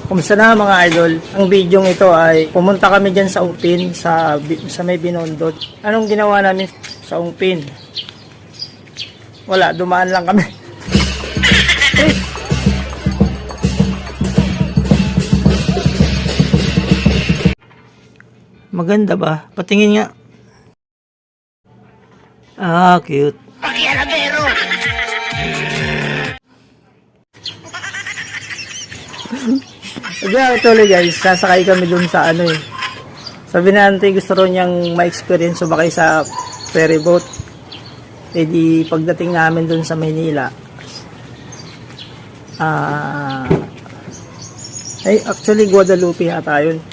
Kumusta na mga idol? Ang video ito ay pumunta kami dyan sa Ungpin, sa may Binondot. Anong ginawa namin sa Ungpin? Wala, dumaan lang kami. Maganda ba? Patingin nga. Ah, cute. Pakialabero! Kaya tuloy guys, sasakay kami dun sa ano eh. Sabi natin gusto rin niyang ma-experience sumakay sa ferry boat. E di pagdating namin dun sa Maynila. Actually Guadalupe yata yun.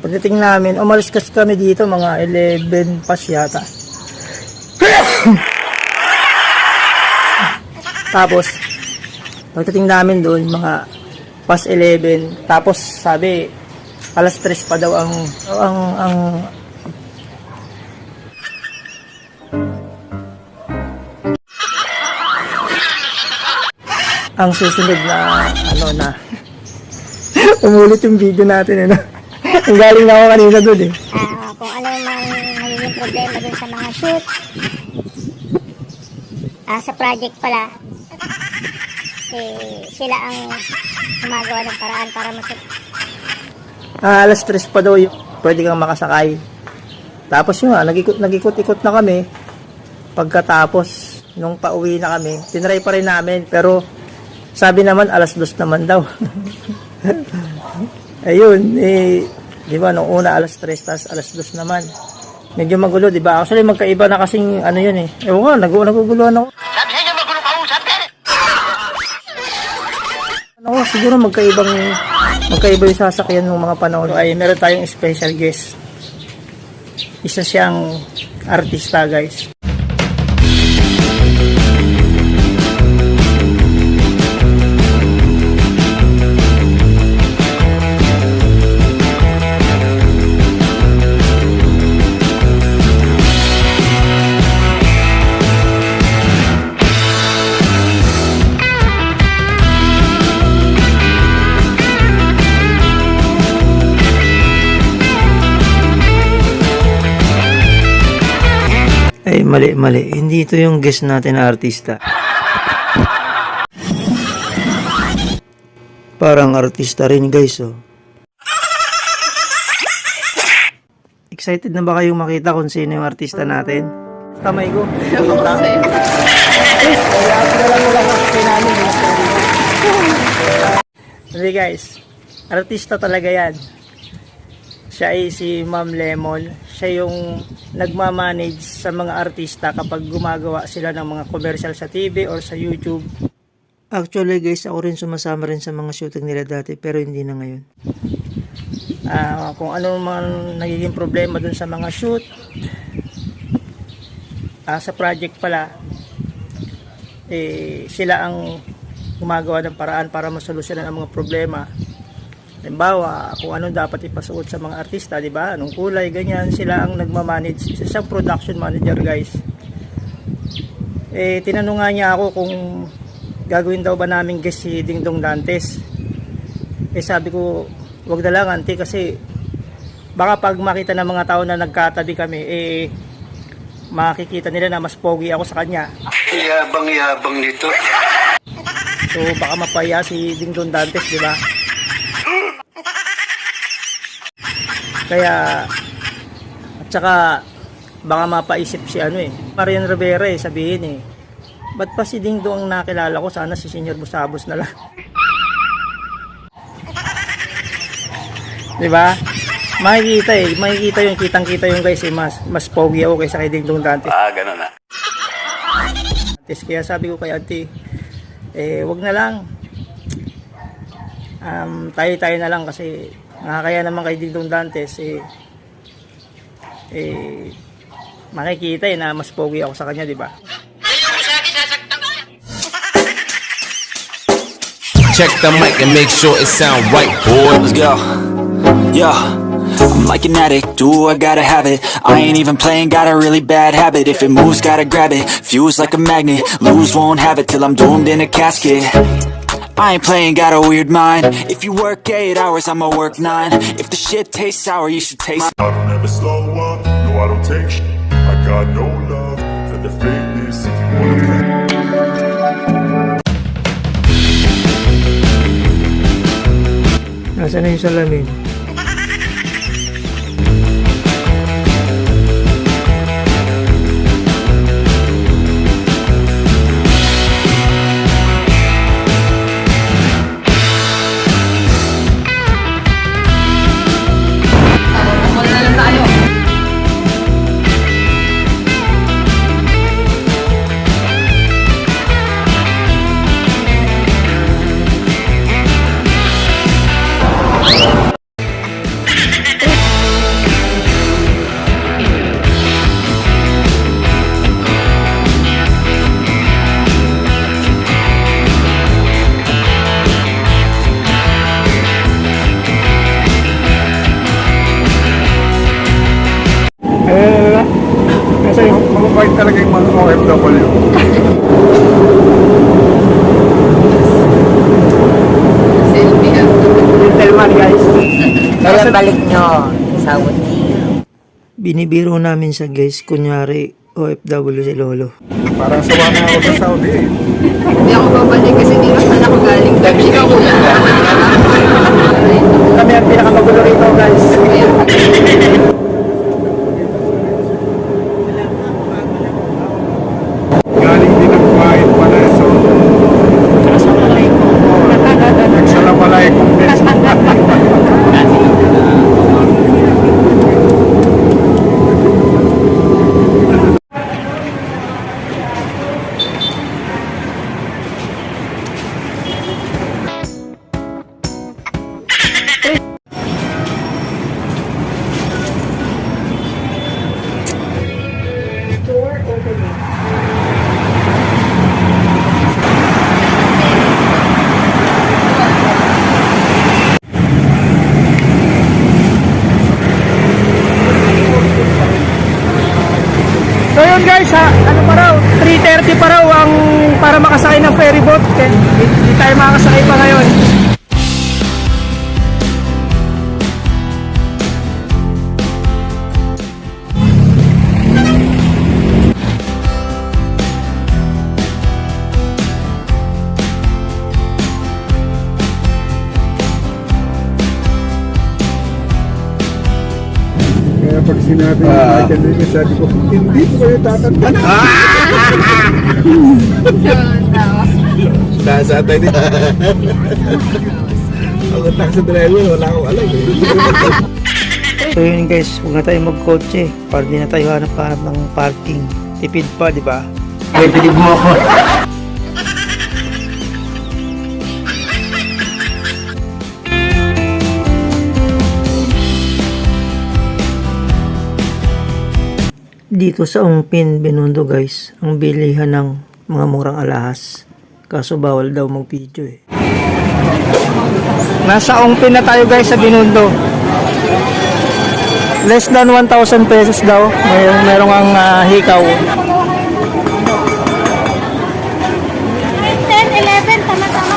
Pagdating namin, umalis kasi kami dito mga 11 pas yata. Tapos pagdating namin doon mga pas 11, tapos sabi alas 3 pa daw ang susunod na ano na umulit yung video natin ano. Ang galing na ako kanina doon eh. Kung ano mang nagiging problema doon sa mga shoot, sa project pala, sila ang gumagawa ng paraan para masuk. Alas 3 pa daw yung pwede kang makasakay. Tapos yun nag-ikot-ikot na kami. Pagkatapos, nung pauwi na kami, tinry pa rin namin. Pero sabi naman alas 2 naman daw. Ayun, di ba, nung una alas 3, tas alas 2 naman. Medyo magulo, di ba? Actually, magkaiba na kasing ano yun eh. Ewan ko, naguguluhan ako. Sabi sa inyo, magulo ka usap ka! Ano, siguro magkaiba yung sasakyan ng mga panahon. Ay, meron tayong special guest. Isa siyang artista, guys. Ay, mali. Hindi ito yung guest natin na artista. Parang artista rin, guys, oh. Excited na ba kayong makita kung sino yung artista natin? Kamay ko. Hindi, guys. Artista talaga yan. Siya ay si Ma'am Lemon. Siya yung nagmamanage sa mga artista kapag gumagawa sila ng mga commercial sa TV or sa YouTube. Actually guys, ako rin sumasama rin sa mga shooting nila dati pero hindi na ngayon. Kung ano man nagiging problema dun sa mga shoot, sa project pala, sila ang gumagawa ng paraan para masolusyonan ang mga problema. Halimbawa, kung ano dapat ipasuot sa mga artista, di ba? Anong kulay, ganyan. Sila ang nagmamanage. Isang production manager, guys. Tinanong nga niya ako kung gagawin daw ba namin guest si Dingdong Dantes. Sabi ko, wag na lang, auntie, kasi baka pag makita ng mga tao na nagkatabi kami, makikita nila na mas pogi ako sa kanya. Yabang nito. So, baka mapaya si Dingdong Dantes, di ba? Kaya at saka baka mapaisip si Marian Rivera sabihin ba't pa si Dingdo ang nakilala ko, sana si Senior Busabos na lang. Diba? Makikita yung kitang-kita yung guys mas pogi ako kaysa kay Dingdong Dantes. Ganun na. Kaya sabi ko kay auntie, wag na lang. Tayo na lang kasi nakakaya naman kay Dingdong Dantes makikita na mas pogi ako sa kanya, di ba? Check the mic and make sure it sound right, boy. Let's go. Yeah. I'm like an addict, do I gotta have it. I ain't even playing, got a really bad habit. If it moves, gotta grab it. Fuse like a magnet, lose, won't have it till I'm doomed in a casket. I ain't playing, got a weird mind. If you work 8 hours, I'ma work 9. If the shit tastes sour, you should taste I don't ever slow up, no I don't take shit. I got no love for the fakeness. If you wanna play Nasaan na yung salamin? Nasa yung Mababait talaga yung mga OFW. gentleman guys. Kailan balik nyo sa Saudi? Binibiro namin sa guys, kunyari OFW si Lolo. Parang sawa na ako sa Saudi eh. Hindi ako babalik kasi di naman ako galing gabi ka kuya. Kami ang pinakamagulo rito guys. Galing din ang kumain pala so Assalamualaikum din. So yun guys ha, ano pa raw, 3:30 pa raw ang para makasakay ng ferry boat. Kaya hindi tayo makakasakay pa ngayon. Kaya pag sinabi ng Michael Enriquez, sabi ko, hindi ko kayo tatanda. Nasa tayo din. Ang atak sa driver, wala akong alam eh. So yun guys, huwag na tayo magkotse para di na tayo hanap-hanap ng parking. Tipid pa, di ba? Pwede mo ako. Dito sa Ongpin, Binondo guys, ang bilihan ng mga murang alahas. Kaso bawal daw mag-video eh. Nasa Ongpin na tayo guys sa Binondo. Less than 1,000 pesos daw. Merong ang hikaw. 10, 11, tama-tama.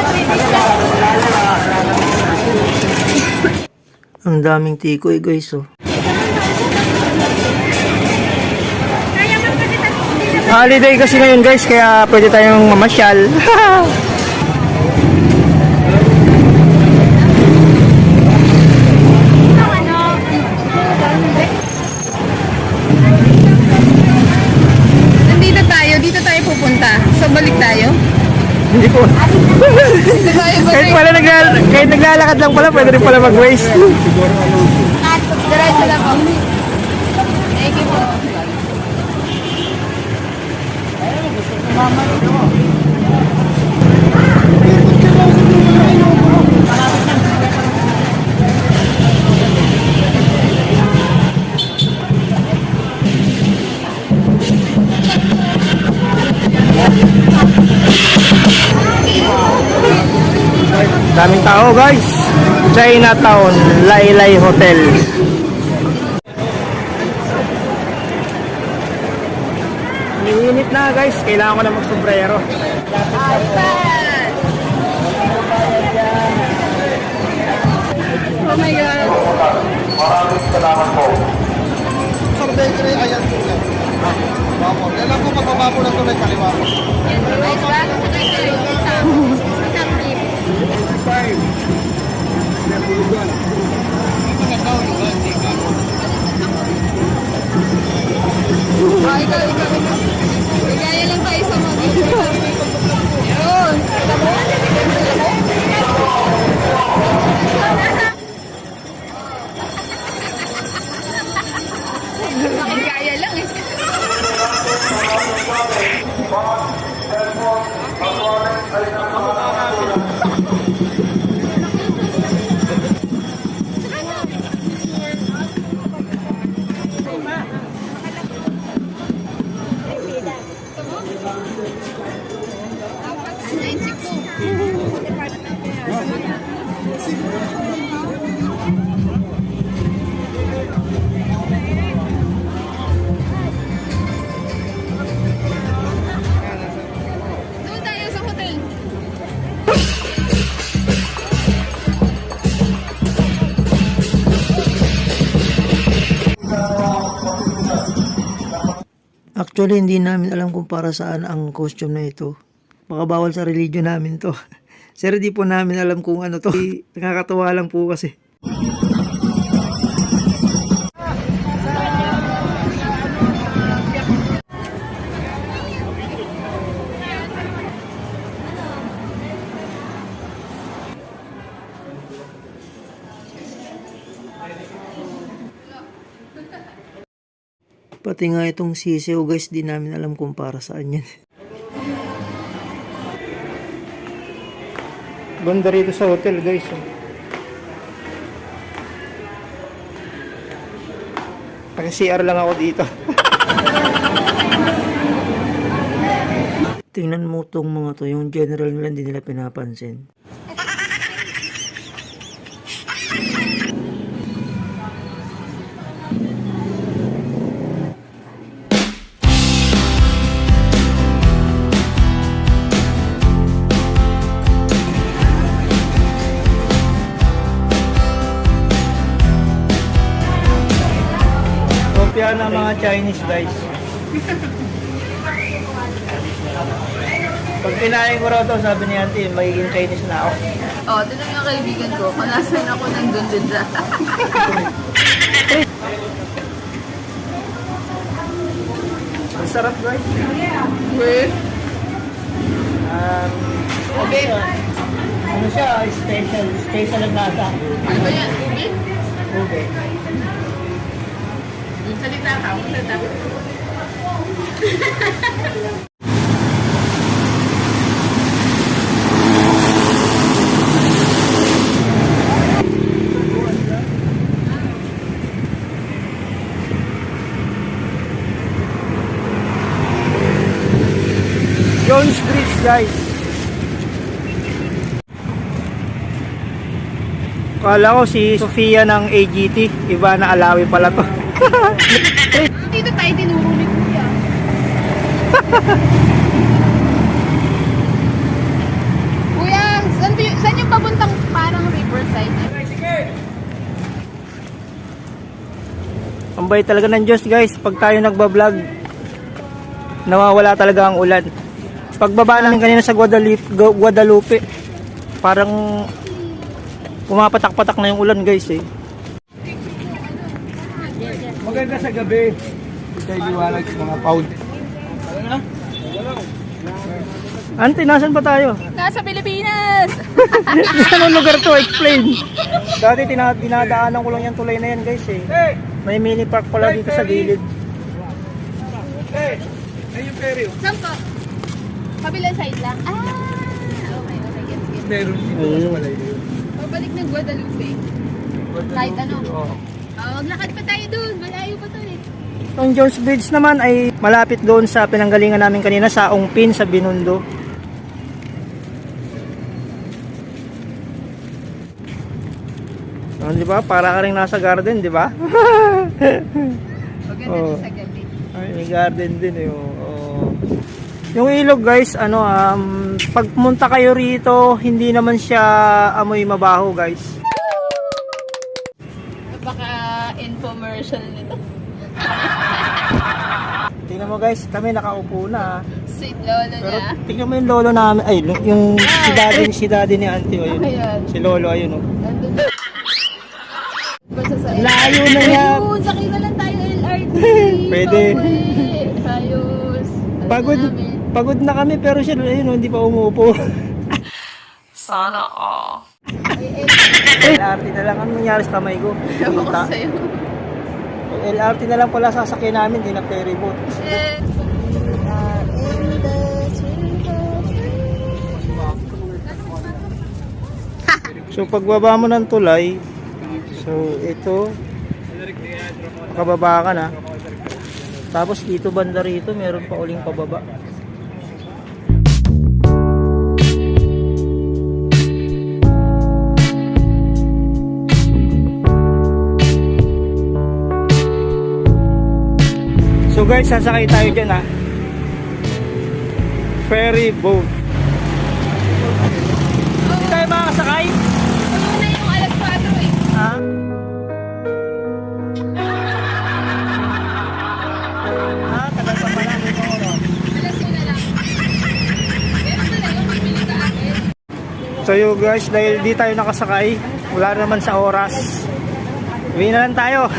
Ang daming tikoy guys oh. Holiday kasi ngayon guys, kaya pwede tayong mamasyal. Nandito tayo, dito tayo pupunta. So balik tayo? Hindi po. Dito tayo kahit naglalakad lang pala, pwede rin pala mag-waste. Diretso lang po. Thank you po. Daming tao guys. Chinatown, Laylay Hotel. Iinit na guys, kailangan ko na magsombrero. Pababa po ng tulay, kaliwa po. Kaya lang tayo sa mga yun. Nakikaya lang eh. Doon tayo sa hotel. Actually, hindi namin alam kung para saan ang costume na ito. Baka bawal sa religion namin to. Sir, di po namin alam kung ano to. Nakakatawa lang po kasi. Pati nga itong sisiw guys, di namin alam kung para saan yan. Banda rito sa hotel guys. Naka-CR lang ako dito. Tingnan mo tong mga to, yung general nila hindi nila pinapansin. Kopya ng mga Chinese guys. Pag kinain ko raw to, sabi ni auntie, magiging Chinese na ako. Oh, tinanong yung kaibigan ko, kung nasan ako nandun din siya. Ang sarap guys. Wait. Okay. Ano siya? Special ang nasa. Ano ba yan? Tubig? Okay. Yung salita ka, kung salita ka. Jones Bridge guys. Kala ko si Sofia ng AGT, iba na Alawi pala to. Dito tayo tinuro ni Kuya. Kuya, saan yung papuntang parang riverside? Ang bait talaga ng Diyos guys, pag tayo nagbablog, nawawala talaga ang ulan. Pagbaba namin kanina sa Guadalupe, parang pumapatak-patak na yung ulan guys eh. Maganda sa gabi. Kaya liwanag sa mga pound. Auntie, nasan pa tayo? Nasa Pilipinas! Anong lugar to? Explain. Dati dinadaanan ko lang yung tulay na yan guys eh. May mini park pala dito sa gilid. Saan po? Kabilang side lang? Okay, get. Meron dito sa malay yun. Pabalik ng Guadalupe. Kahit ano. Maglakad pa tayo dun. Malayo pa to eh. Ang Jones Bridge naman ay malapit doon sa pinanggalingan namin kanina sa Ongpin sa Binondo. Di ba? Para ka rin nasa garden, di ba? Maganda Oh. sa gabi. Ay, may garden din eh. Oh. Yung ilog guys, pag pumunta kayo rito, hindi naman siya amoy mabaho guys. Baka infomercial nito. tingnan mo guys, kami nakaupo na. Sweet lolo Pero niya. tingnan mo yung lolo namin, ay yung si daddy ni auntie, oh, yun. Ayan. Si lolo, ayun oh. Nandun na. Basta sa Layo na niya. Ayun, sakay na lang tayo LRT. Pwede. Pauwi. Ayos. Pagod, pagod na kami pero siya, ayun oh, hindi pa umuupo. Sana all. LRT na lang, anong nangyari sa kamay ko? Ewan ko Kita. sa'yo. LRT na lang pala sasakyan namin, di na ferry boat. So pagbaba mo ng tulay, so ito, makababa ka na. Tapos dito banda rito, meron pa uling pababa. So guys, sasakay tayo dyan ha. Ferry boat. Hindi tayo makakasakay? Ano na yung alas 4 eh. Ha? Tagal pa pala. Alas yun na lang. Pero talaga, mabili ka akin. So you guys, dahil di tayo nakasakay, wala naman sa oras. Uwi na lang tayo.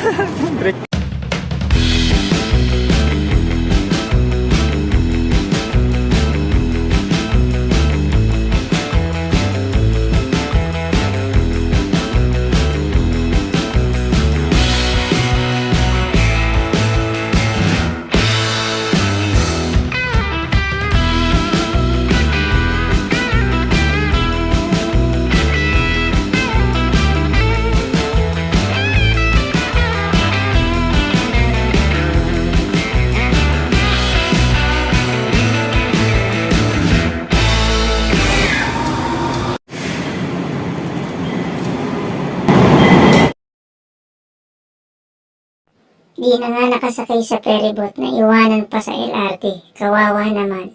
Di na nga nakasakay sa ferryboat na iwanan pa sa LRT. Kawawa naman.